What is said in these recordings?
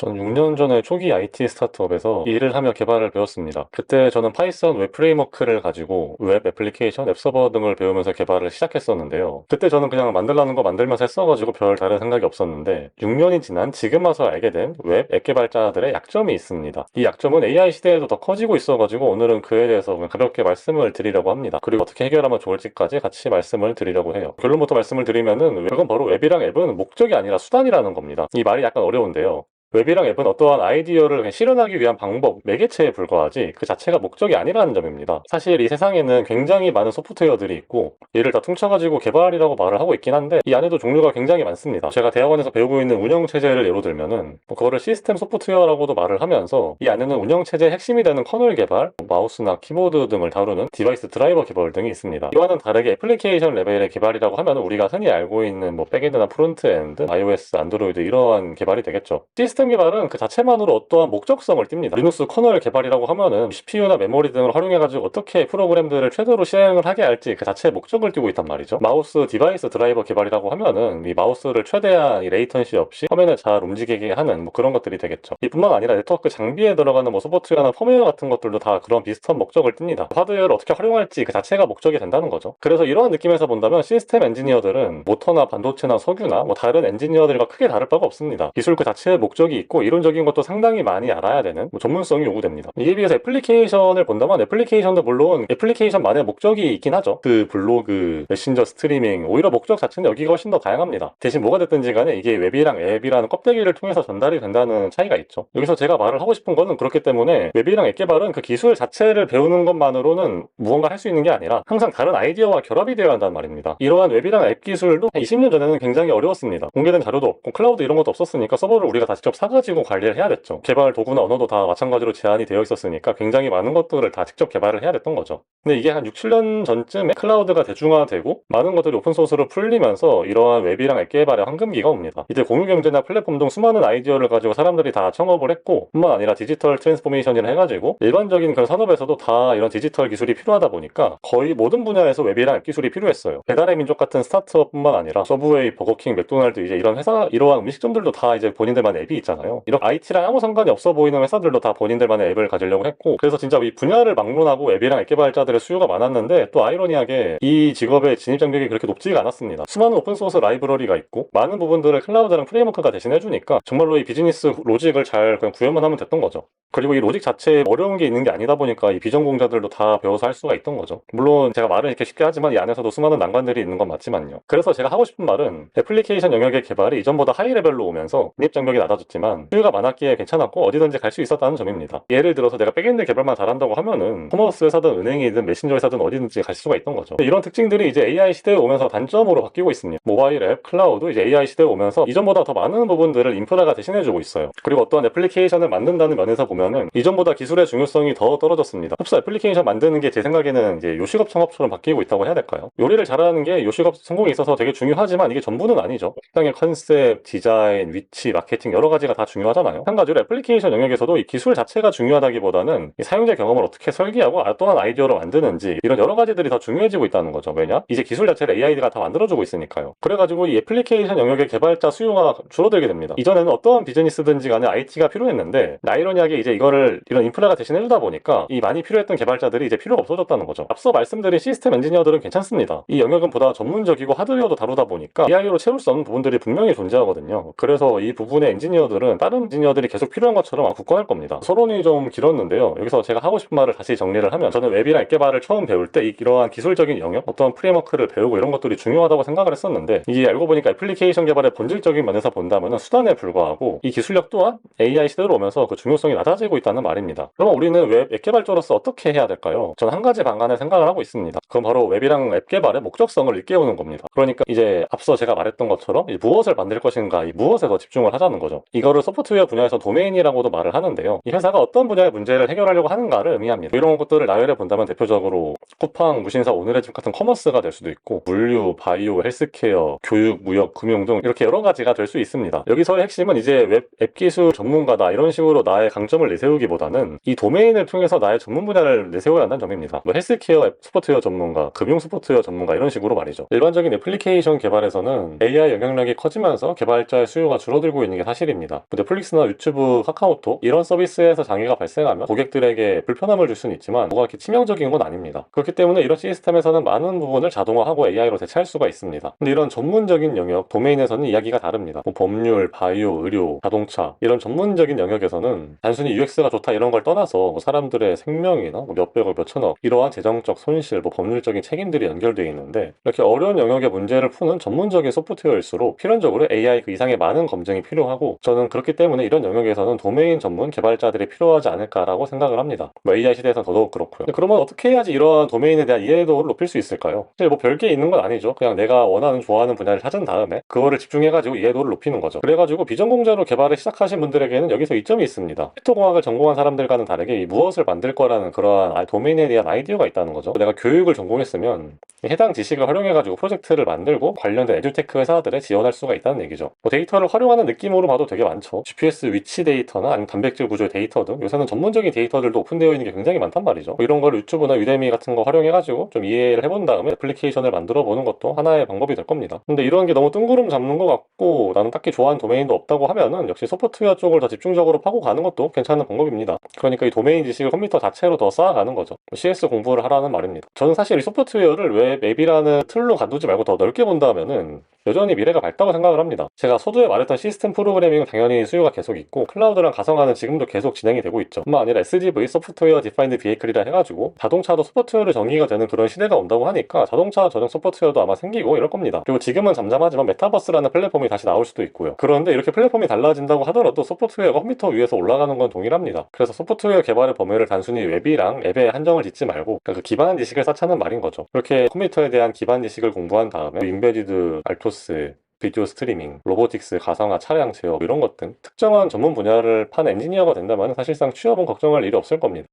전 6년 전에 초기 IT 스타트업에서 일을 하며 개발을 배웠습니다. 그때 저는 파이썬 웹 프레임워크를 가지고 웹 애플리케이션, 웹 서버 등을 배우면서 개발을 시작했었는데요. 그때 저는 그냥 만들라는 거 만들면서 했어가지고 별 다른 생각이 없었는데 6년이 지난 지금 와서 알게 된 웹 앱 개발자들의 약점이 있습니다. 이 약점은 AI 시대에도 더 커지고 있어가지고 오늘은 그에 대해서 그냥 가볍게 말씀을 드리려고 합니다. 그리고 어떻게 해결하면 좋을지까지 같이 말씀을 드리려고 해요. 결론부터 말씀을 드리면은 그건 바로 웹이랑 앱은 목적이 아니라 수단이라는 겁니다. 이 말이 약간 어려운데요. 웹이랑 앱은 어떠한 아이디어를 그냥 실현하기 위한 방법, 매개체에 불과하지 그 자체가 목적이 아니라는 점입니다. 사실 이 세상에는 굉장히 많은 소프트웨어들이 있고 얘를 다 퉁쳐가지고 개발이라고 말을 하고 있긴 한데 이 안에도 종류가 굉장히 많습니다. 제가 대학원에서 배우고 있는 운영체제를 예로 들면은 그거를 시스템 소프트웨어라고도 말을 하면서 이 안에는 운영체제의 핵심이 되는 커널 개발, 마우스나 키보드 등을 다루는 디바이스 드라이버 개발 등이 있습니다. 이와는 다르게 애플리케이션 레벨의 개발이라고 하면 우리가 흔히 알고 있는 백엔드나 프론트엔드, iOS, 안드로이드 이러한 개발이 되겠죠. 시스템 개발은 그 자체만으로 어떠한 목적성을 띱니다. 리눅스 커널 개발이라고 하면은 CPU나 메모리 등을 활용해가지고 어떻게 프로그램들을 최대로 실행을 하게 할지 그 자체의 목적을 띄고 있단 말이죠. 마우스 디바이스 드라이버 개발이라고 하면은 이 마우스를 최대한 이 레이턴시 없이 화면을 잘 움직이게 하는 그런 것들이 되겠죠. 이뿐만 아니라 네트워크 장비에 들어가는 소프트웨어나 펌웨어 같은 것들도 다 그런 비슷한 목적을 띱니다. 하드웨어를 어떻게 활용할지 그 자체가 목적이 된다는 거죠. 그래서 이러한 느낌에서 본다면 시스템 엔지니어들은 모터나 반도체나 석유나 다른 엔지니어들과 크게 다를 바가 없습니다. 기술 그 자체의 목적이 있고 이론적인 것도 상당히 많이 알아야 되는 전문성이 요구됩니다. 이에 비해서 애플리케이션을 본다면 애플리케이션도 물론 애플리케이션만의 목적이 있긴 하죠. 그 블로그, 메신저 스트리밍 오히려 목적 자체는 여기가 훨씬 더 다양합니다. 대신 뭐가 됐든지 간에 이게 웹이랑 앱이라는 껍데기를 통해서 전달이 된다는 차이가 있죠. 여기서 제가 말을 하고 싶은 거는 그렇기 때문에 웹이랑 앱 개발은 그 기술 자체를 배우는 것만으로는 무언가 할 수 있는 게 아니라 항상 다른 아이디어와 결합이 되어야 한다는 말입니다. 이러한 웹이랑 앱 기술도 20년 전에는 굉장히 어려웠습니다. 공개된 자료도 없고 클라우드 이런 것도 없었으니까 서버를 우리가 다 직접 사가지고 관리를 해야 됐죠. 개발 도구나 언어도 다 마찬가지로 제한이 되어 있었으니까 굉장히 많은 것들을 다 직접 개발을 해야 됐던 거죠. 근데 이게 한 6, 7년 전쯤에 클라우드가 대중화되고 많은 것들이 오픈소스로 풀리면서 이러한 웹이랑 앱 개발의 황금기가 옵니다. 이때 공유경제나 플랫폼 등 수많은 아이디어를 가지고 사람들이 다 청업을 했고 뿐만 아니라 디지털 트랜스포메이션이라 해가지고 일반적인 그런 산업에서도 다 이런 디지털 기술이 필요하다 보니까 거의 모든 분야에서 웹이랑 앱 기술이 필요했어요. 배달의 민족 같은 스타트업뿐만 아니라 서브웨이, 버거킹, 맥도날드 이제 이런 회사 이러한 음식점들도 다 이제 본인들만의 앱이 있잖아요. 이런 IT랑 아무 상관이 없어 보이는 회사들도 다 본인들만의 앱을 가지려고 했고 그래서 진짜 이 분야를 막론하고 웹이랑 앱 개발자들의 수요가 많았는데 또 아이러니하게 이 직업의 진입 장벽이 그렇게 높지가 않았습니다. 수많은 오픈소스 라이브러리가 있고 많은 부분들을 클라우드랑 프레임워크가 대신해주니까 정말로 이 비즈니스 로직을 잘 그냥 구현만 하면 됐던 거죠. 그리고 이 로직 자체에 어려운 게 있는 게 아니다 보니까 이 비전공자들도 다 배워서 할 수가 있던 거죠. 물론 제가 말은 이렇게 쉽게 하지만 이 안에서도 수많은 난관들이 있는 건 맞지만요. 그래서 제가 하고 싶은 말은 애플리케이션 영역의 개발이 이전보다 하이 레벨로 오면서 진입 장벽이 낮아졌지만 수요가 많았기에 괜찮았고 어디든지 갈 수 있었다는 점입니다. 예를 들어서 내가 백엔드 개발만 잘한다고 하면은 커머스 회사든 은행이든 메신저 회사든 어디든지 갈 수가 있던 거죠. 이런 특징들이 이제 AI 시대에 오면서 단점으로 바뀌고 있습니다. 모바일 앱, 클라우드, 이제 AI 시대에 오면서 이전보다 더 많은 부분들을 인프라가 대신해주고 있어요. 그리고 어떠한 애플리케이션을 만든다는 면에서 보면은 이전보다 기술의 중요성이 더 떨어졌습니다. 흡사 애플리케이션 만드는 게 제 생각에는 이제 요식업 창업처럼 바뀌고 있다고 해야 될까요? 요리를 잘하는 게 요식업 성공에 있어서 되게 중요하지만 이게 전부는 아니죠. 식당의 컨셉, 디자인, 위치, 마케팅 여러 가지가 다 중요하잖아요. 마찬가지로 애플리케이션 영역에서도 이 기술 자체가 중요하다기보다는 이 사용자 경험을 어떻게 설계하고 또한 아이디어로 만드는지 이런 여러 가지들이 더 중요해지고 있다는 거죠. 왜냐? 이제 기술 자체를 AI가 다 만들어주고 있으니까요. 그래가지고 이 애플리케이션 영역의 개발자 수요가 줄어들게 됩니다. 이전에는 어떠한 비즈니스든지 간에 IT가 필요했는데 아이러니하게 이제 이거를 이런 인프라가 대신해주다 보니까 이 많이 필요했던 개발자들이 이제 필요가 없어졌다는 거죠. 앞서 말씀드린 시스템 엔지니어들은 괜찮습니다. 이 영역은 보다 전문적이고 하드웨어도 다루다 보니까 AI로 채울 수 없는 부분들이 분명히 존재하거든요. 그래서 이 부분의 엔지니어들은 다른 엔지니어들이 계속 필요한 것처럼 굳건할 겁니다. 서론이 좀 길었는데요. 여기서 제가 하고 싶은 말을 다시 정리를 하면 저는 웹이랑 앱 개발을 처음 배울 때 이러한 기술적인 영역, 어떤 프레임워크를 배우고 이런 것들이 중요하다고 생각을 했었는데 이게 알고 보니까 애플리케이션 개발의 본질적인 면에서 본다면 수단에 불과하고 이 기술력 또한 AI 시대로 오면서 그 중요성이 낮아지고 있다는 말입니다. 그럼 우리는 웹 앱 개발자로서 어떻게 해야 될까요? 저는 한 가지 방안을 생각을 하고 있습니다. 그건 바로 웹이랑 앱 개발의 목적성을 일깨우는 겁니다. 그러니까 이제 앞서 제가 말했던 것처럼 무엇을 만들 것인가, 이 무엇에 더 집중을 하자는 거죠. 이거를 소프트웨어 분야에서 도메인이라고도 말을 하는데요. 이 회사가 어떤 분야의 문제를 해결하려고 하는가를 의미합니다. 이런 것들을 나열해 본다면 대표적으로 쿠팡, 무신사, 오늘의 집 같은 커머스가 될 수도 있고 물류, 바이오, 헬스케어, 교육, 무역, 금융 등 이렇게 여러 가지가 될 수 있습니다. 여기서의 핵심은 이제 웹 앱 기술 전문가다 이런 식으로 나의 강점을 내세우기보다는 이 도메인을 통해서 나의 전문 분야를 내세워야 한다는 점입니다. 헬스케어 앱 소프트웨어 전문가, 금융 소프트웨어 전문가 이런 식으로 말이죠. 일반적인 애플리케이션 개발에서는 AI 영향력이 커지면서 개발자의 수요가 줄어들고 있는 게 사실입니다. 있습니다. 넷플릭스나 유튜브, 카카오톡 이런 서비스에서 장애가 발생하면 고객들에게 불편함을 줄 수는 있지만 뭐가 이렇게 치명적인 건 아닙니다. 그렇기 때문에 이런 시스템에서는 많은 부분을 자동화하고 AI로 대체할 수가 있습니다. 근데 이런 전문적인 영역, 도메인에서는 이야기가 다릅니다. 뭐 법률, 바이오, 의료, 자동차 이런 전문적인 영역에서는 단순히 UX가 좋다 이런 걸 떠나서 뭐 사람들의 생명이나 뭐 몇백억, 몇천억 이러한 재정적 손실, 뭐 법률적인 책임들이 연결되어 있는데 이렇게 어려운 영역의 문제를 푸는 전문적인 소프트웨어일수록 필연적으로 AI 그 이상의 많은 검증이 필요하고 저는 그렇기 때문에 이런 영역에서는 도메인 전문 개발자들이 필요하지 않을까라고 생각을 합니다. 뭐 AI 시대에서는 더더욱 그렇고요. 근데 그러면 어떻게 해야지 이러한 도메인에 대한 이해도를 높일 수 있을까요? 사실 뭐 별게 있는 건 아니죠. 그냥 내가 원하는 좋아하는 분야를 찾은 다음에 그거를 집중해가지고 이해도를 높이는 거죠. 그래가지고 비전공자로 개발을 시작하신 분들에게는 여기서 이점이 있습니다. 컴퓨터공학을 전공한 사람들과는 다르게 이 무엇을 만들 거라는 그러한 도메인에 대한 아이디어가 있다는 거죠. 내가 교육을 전공했으면 해당 지식을 활용해가지고 프로젝트를 만들고 관련된 에듀테크 회사들에 지원할 수가 있다는 얘기죠. 뭐 데이터를 활용하는 느낌으로 봐도 되게 많죠. GPS 위치 데이터나 아니면 단백질 구조의 데이터 등 요새는 전문적인 데이터들도 오픈되어 있는 게 굉장히 많단 말이죠. 뭐 이런 걸 유튜브나 유데미 같은 거 활용해가지고 좀 이해를 해본 다음에 애플리케이션을 만들어 보는 것도 하나의 방법이 될 겁니다. 근데 이런 게 너무 뜬구름 잡는 것 같고 나는 딱히 좋아하는 도메인도 없다고 하면은 역시 소프트웨어 쪽을 더 집중적으로 파고 가는 것도 괜찮은 방법입니다. 그러니까 이 도메인 지식을 컴퓨터 자체로 더 쌓아가는 거죠. CS 공부를 하라는 말입니다. 저는 사실 이 소프트웨어를 왜 맵이라는 틀로 가두지 말고 더 넓게 본다면은 여전히 미래가 밝다고 생각을 합니다. 제가 서두에 말했던 시스템 프로그래밍은 당연히 수요가 계속 있고 클라우드랑 가상화는 지금도 계속 진행이 되고 있죠. 뿐만 아니라 SDV, 소프트웨어 디파인드 비해클이라 해가지고 자동차도 소프트웨어로 정의가 되는 그런 시대가 온다고 하니까 자동차 전용 소프트웨어도 아마 생기고 이럴 겁니다. 그리고 지금은 잠잠하지만 메타버스라는 플랫폼이 다시 나올 수도 있고요. 그런데 이렇게 플랫폼이 달라진다고 하더라도 소프트웨어가 컴퓨터 위에서 올라가는 건 동일합니다. 그래서 소프트웨어 개발의 범위를 단순히 웹이랑 앱에 한정을 짓지 말고 그 기반 지식을 쌓자는 말인 거죠. 그렇게 컴퓨터에 대한 기반 지식을 공부한 다음에 인베디드, 알토스, 비디오 스트리밍, 로보틱스, 가상화, 차량 제어 이런 것 등 특정한 전문 분야를 판 엔지니어가 된다면 사실상 취업은 걱정할 일이 없을 겁니다.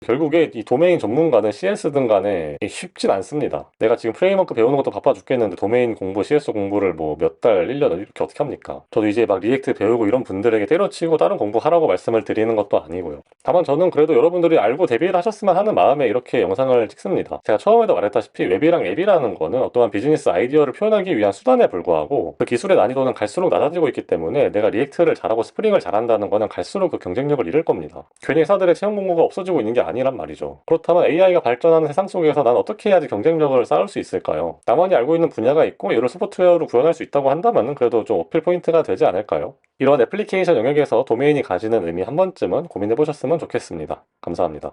결국에 이 도메인 전문가는 CS든 간에 쉽진 않습니다. 내가 지금 프레임워크 배우는 것도 바빠 죽겠는데 도메인 공부, CS 공부를 뭐 몇 달, 1년 이렇게 어떻게 합니까? 저도 이제 막 리액트 배우고 이런 분들에게 때려치고 다른 공부하라고 말씀을 드리는 것도 아니고요. 다만 저는 그래도 여러분들이 알고 대비를 하셨으면 하는 마음에 이렇게 영상을 찍습니다. 제가 처음에도 말했다시피 웹이랑 앱이라는 거는 어떠한 비즈니스 아이디어를 표현하기 위한 수단에 불과하고 그 기술의 난이도는 갈수록 낮아지고 있기 때문에 내가 리액트를 잘하고 스프링을 잘한다는 거는 갈수록 그 경쟁력을 잃을 겁니다. 괜히 회사들의 채용 공고가 없어지고 있는 게 아니란 말이죠. 그렇다면 AI가 발전하는 세상 속에서 난 어떻게 해야지 경쟁력을 쌓을 수 있을까요? 나만이 알고 있는 분야가 있고 이를 소프트웨어로 구현할 수 있다고 한다면 그래도 좀 어필 포인트가 되지 않을까요? 이런 애플리케이션 영역에서 도메인이 가지는 의미 한 번쯤은 고민해 보셨으면 좋겠습니다. 감사합니다.